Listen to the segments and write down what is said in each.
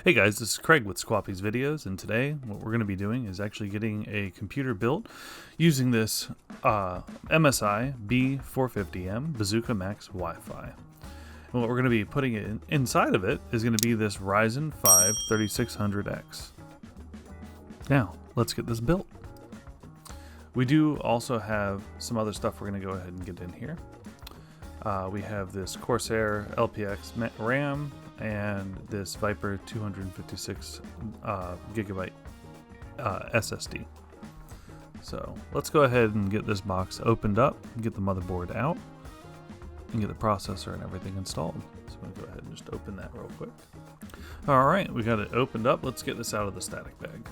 Hey guys, this is Craig with Squappy's Videos, and today what we're going to be doing is actually getting a computer built using this MSI B450M Bazooka Max Wi-Fi. And what we're going to be putting inside of it is going to be this Ryzen 5 3600X. Now, let's get this built. We do also have some other stuff we're going to go ahead and get in here. We have this Corsair LPX RAM and this Viper 256 gigabyte SSD. So let's go ahead and get this box opened up, get the motherboard out, and get the processor and everything installed. So I'm going to go ahead and just open that real quick. Alright, we got it opened up. Let's get this out of the static bag.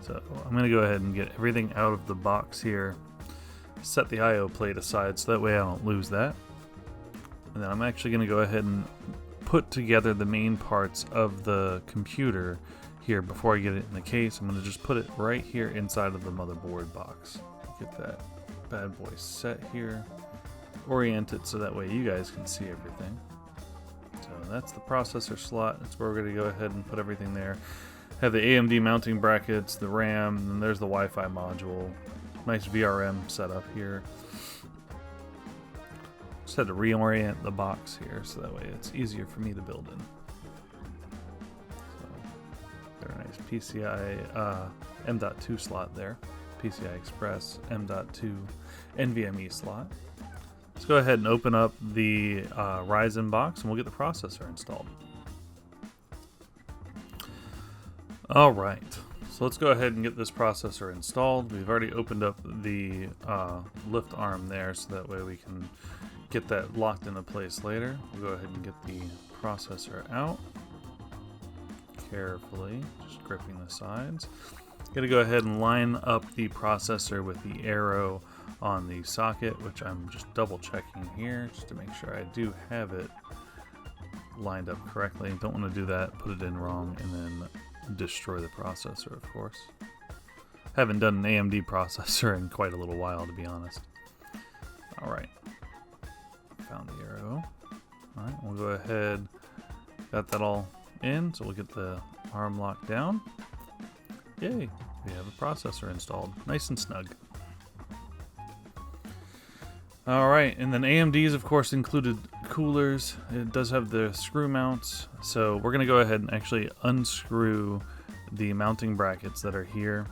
So I'm going to go ahead and get everything out of the box here. Set the I/O plate aside so that way I don't lose that. And then I'm actually going to go ahead and put together the main parts of the computer here before I get it in the case. I'm going to just put it right here inside of the motherboard box. Get that bad boy set here. Orient it so that way you guys can see everything. So that's the processor slot. That's where we're going to go ahead and put everything there. Have the AMD mounting brackets, the RAM, and there's the Wi-Fi module. Nice VRM setup here. Just had to reorient the box here so that way it's easier for me to build in. So, got a nice PCI M.2 slot there. PCI Express M.2 NVMe slot. Let's go ahead and open up the Ryzen box and we'll get the processor installed. Alright, so let's go ahead and get this processor installed. We've already opened up the lift arm there so that way we can get that locked into place later. We'll go ahead and get the processor out carefully, just gripping the sides. Gonna go ahead and line up the processor with the arrow on the socket, which I'm just double checking here just to make sure I do have it lined up correctly. Don't want to do that, put it in wrong, and then destroy the processor, of course. Haven't done an AMD processor in quite a little while, to be honest. Alright. Found the arrow. Alright, we'll go ahead. Got that all in, so we'll get the arm locked down. Yay! We have a processor installed. Nice and snug. Alright, and then AMD's of course included coolers. It does have the screw mounts, so we're going to go ahead and actually unscrew the mounting brackets that are here,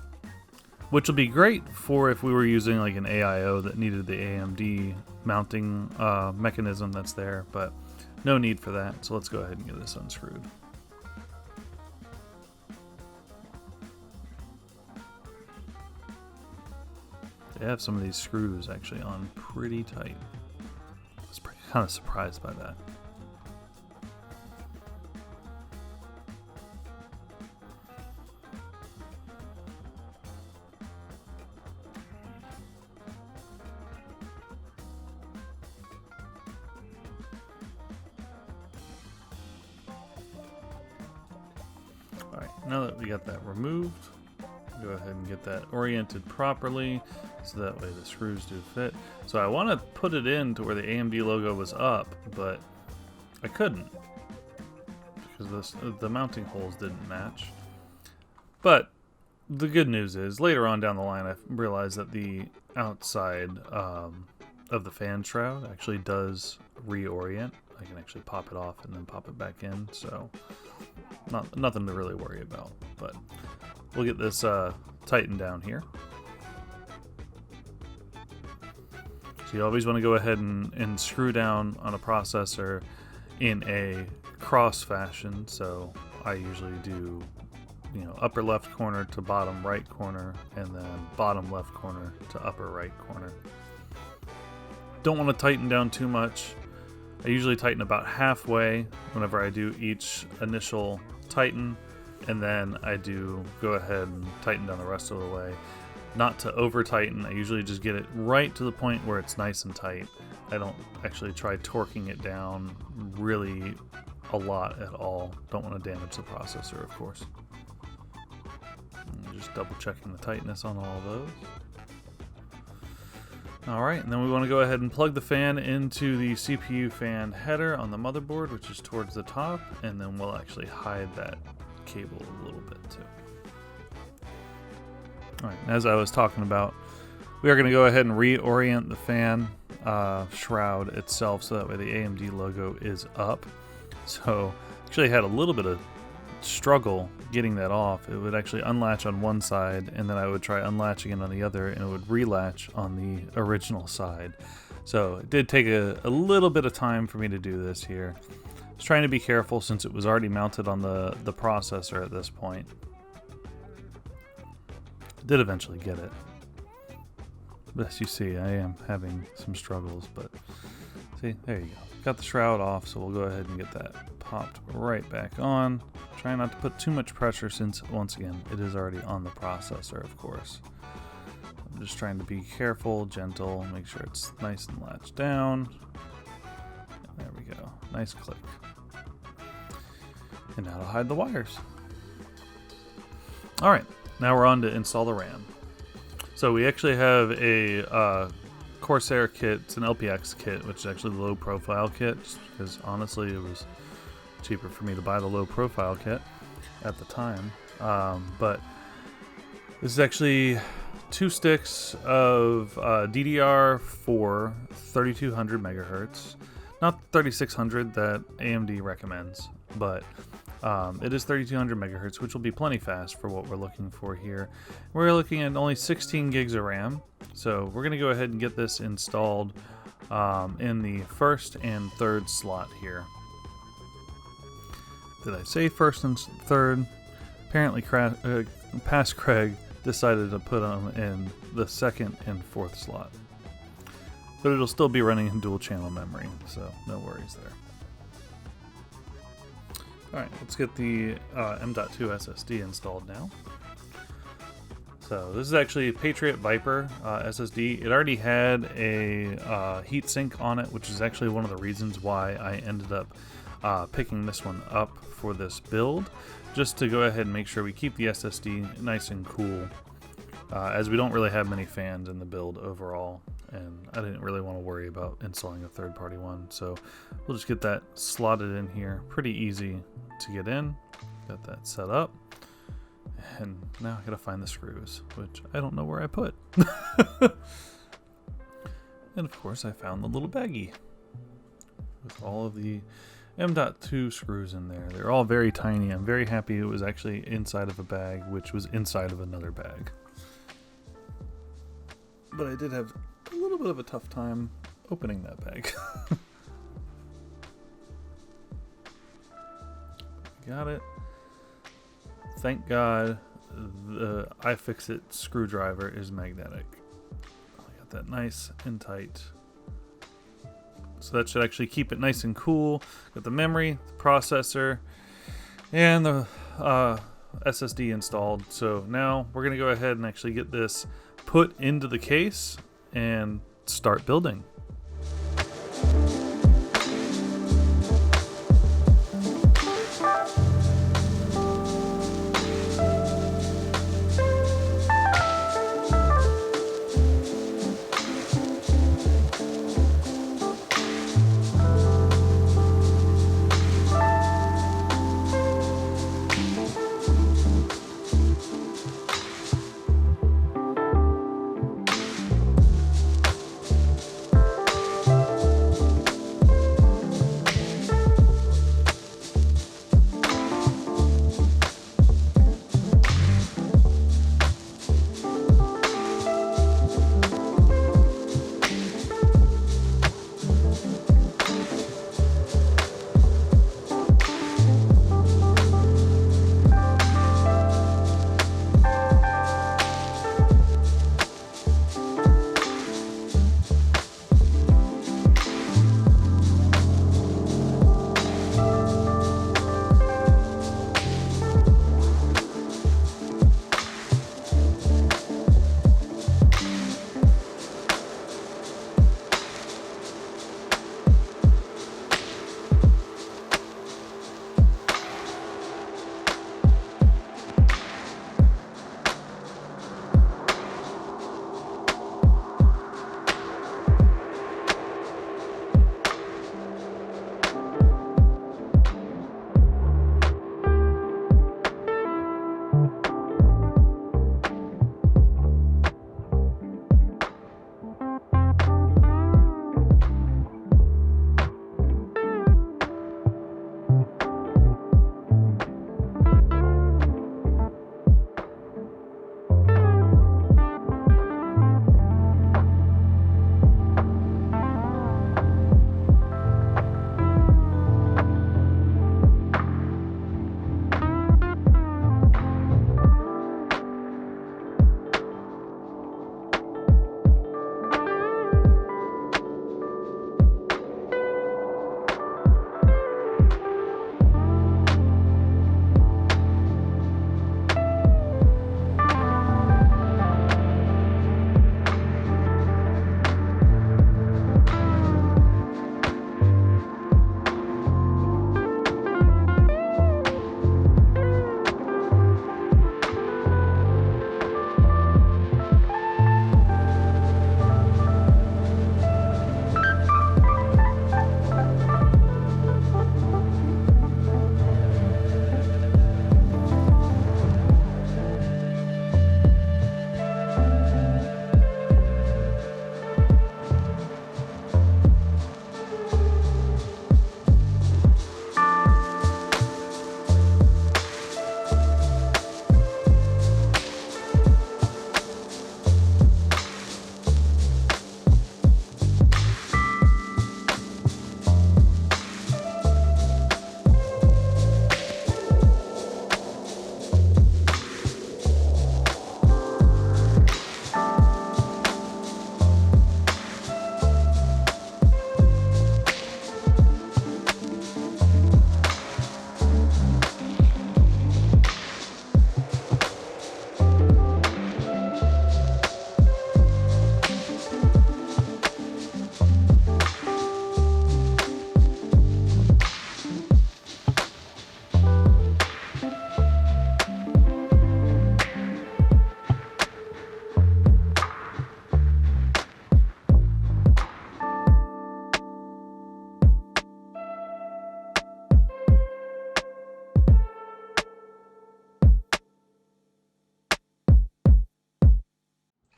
which will be great for if we were using like an AIO that needed the AMD mounting mechanism that's there, but no need for that, so let's go ahead and get this unscrewed. They have some of these screws actually on pretty tight. I was kind of surprised by that. Alright, now that we got that removed, go ahead and get that oriented properly so that way the screws do fit. So I want to put it in to where the AMD logo was up, but I couldn't because the mounting holes didn't match. But the good news is later on down the line I realized that the outside of the fan shroud actually does reorient. I can actually pop it off and then pop it back in, so nothing to really worry about. But we'll get this tightened down here. So you always want to go ahead and screw down on a processor in a cross fashion. So I usually do, upper left corner to bottom right corner, and then bottom left corner to upper right corner. Don't want to tighten down too much. I usually tighten about halfway whenever I do each initial tighten, and then I do go ahead and tighten down the rest of the way. Not to over tighten, I usually just get it right to the point where it's nice and tight. I don't actually try torquing it down really a lot at all. Don't want to damage the processor, of course. And just double checking the tightness on all of those. Alright, and then we want to go ahead and plug the fan into the CPU fan header on the motherboard, which is towards the top, and then we'll actually hide that cable a little bit too. Alright, as I was talking about, we are going to go ahead and reorient the fan shroud itself so that way the AMD logo is up. So, actually had a little bit of struggle getting that off. It would actually unlatch on one side, and then I would try unlatching it on the other, and it would relatch on the original side. So it did take a little bit of time for me to do this here. I was trying to be careful since it was already mounted on the processor at this point. Did eventually get it. But as you see, I am having some struggles, but see, there you go. Got the shroud off, so we'll go ahead and get that popped right back on. Try not to put too much pressure since, once again, it is already on the processor, of course. I'm just trying to be careful, gentle, make sure it's nice and latched down. And there we go. Nice click. And now to hide the wires. Alright, now we're on to install the RAM. So we actually have a Corsair kit. It's an LPX kit, which is actually the low profile kit, just because honestly it was cheaper for me to buy the low profile kit at the time. But this is actually 2 sticks of DDR4 3200 megahertz, not 3600 that AMD recommends, but it is 3200 megahertz, which will be plenty fast for what we're looking for here. We're looking at only 16 gigs of RAM, so we're going to go ahead and get this installed in the first and third slot here. Did I say first and third? Apparently, Past Craig decided to put them in the second and fourth slot, but it'll still be running in dual channel memory, so no worries there. Alright, let's get the M.2 SSD installed now. So this is actually a Patriot Viper SSD. It already had a heatsink on it, which is actually one of the reasons why I ended up picking this one up for this build, just to go ahead and make sure we keep the SSD nice and cool, as we don't really have many fans in the build overall, and I didn't really want to worry about installing a third-party one, so we'll just get that slotted in here. Pretty easy to get in. Got that set up, and now I gotta find the screws, which I don't know where I put. And of course I found the little baggie with all of the M.2 screws in there. They're all very tiny. I'm very happy it was actually inside of a bag, which was inside of another bag. But I did have a little bit of a tough time opening that bag. Got it. Thank God the iFixit screwdriver is magnetic. I got that nice and tight. So that should actually keep it nice and cool. Got the memory, the processor, and the SSD installed. So now we're going to go ahead and actually get this put into the case and start building.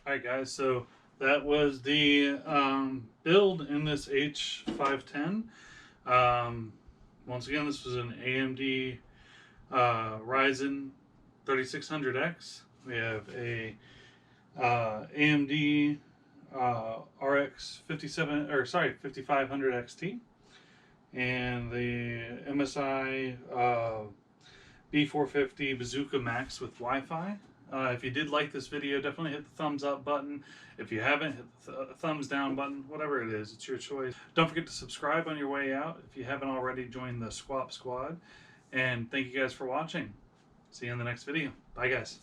Alright guys, so that was the build in this H510. Once again, this was an AMD Ryzen 3600X. We have a AMD RX 5500 XT, and the MSI B450 Bazooka Max with Wi-Fi. If you did like this video, definitely hit the thumbs up button. If you haven't, hit the thumbs down button. Whatever it is, it's your choice. Don't forget to subscribe on your way out if you haven't already joined the Squap Squad. And thank you guys for watching. See you in the next video. Bye guys.